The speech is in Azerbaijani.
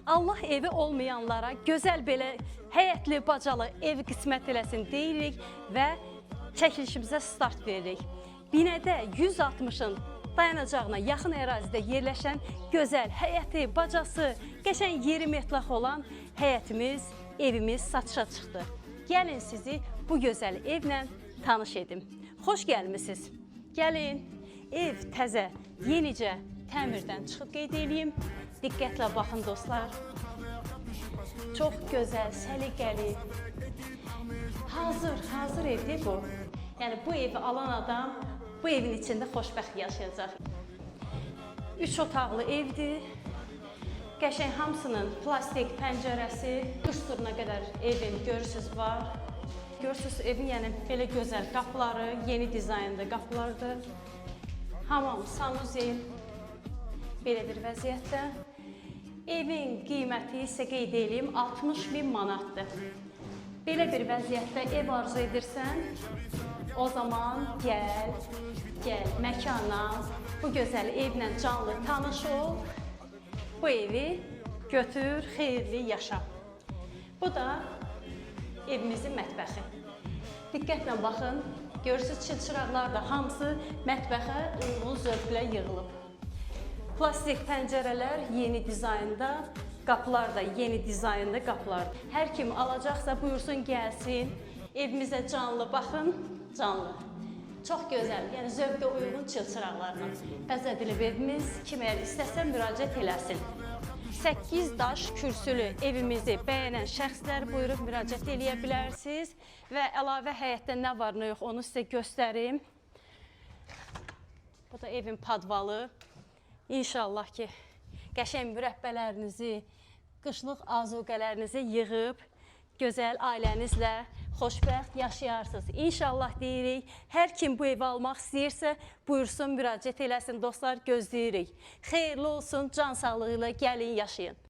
Allah evi olmayanlara gözəl belə həyətli, bacalı ev qismət eləsin deyirik və çəkilişimizə start veririk. Binədə 160-ın dayanacağına yaxın ərazidə yerləşən gözəl həyəti, bacası, qəşəng yeri metlaq olan həyətimiz, evimiz satışa çıxdı. Gəlin sizi bu gözəl evlə tanış edim. Xoş gəlmisiniz. Gəlin, ev təzə, yenicə təmirdən çıxıb qeyd edeyim. Diqqətlə baxın dostlar. Çox gözəl, səliqəli, hazır evdir bu. Yəni bu evi alan adam bu evin içində xoşbəxt yaşayacaq. 3 otaqlı evdir. Qəşəng hamısının plastik pəncərəsi, qışturuna qədər evin görürsünüz var. Görürsünüz evin yəni belə gözəl qapıları, yeni dizaynda qapılardır. Hamam, sanuzel belə bir vəziyyətdə. Evin qiyməti isə qeyd edeyim 60.000 manatdır. Belə bir vəziyyətdə ev arzu edirsən, o zaman gəl məkana, bu gözəl evlə canlı tanış ol, bu evi götür, xeyirli yaşa. Bu da evimizin mətbəxi. Diqqətlə baxın, görürsünüz çılçıraqlar da hamısı mətbəxə uyğun zövqlə yığılıb. Plastik pəncərələr yeni dizaynda, qapılar da yeni dizaynda qapılar. Hər kim alacaqsa buyursun gəlsin, evimizə canlı baxın, canlı. Çox gözəl, yəni zövqə uyğun çılçıraqlarla bəzədilib evimiz, kim əgər istəsə müraciət eləsin. 8 daş kürsülü evimizi bəyənən şəxslər buyurub müraciət eləyə bilərsiniz və əlavə həyətdə nə var, nə yox onu sizə göstərim. Bu da evin padvalı. İnşallah ki, qəşəng mürəbbələrinizi, qışlıq azuqələrinizi yığıb, gözəl ailənizlə xoşbəxt yaşayarsınız. İnşallah deyirik, hər kim bu evi almaq istəyirsə, buyursun, müraciət eləsin, dostlar, gözləyirik. Xeyirli olsun, can sağlığı ilə gəlin, yaşayın.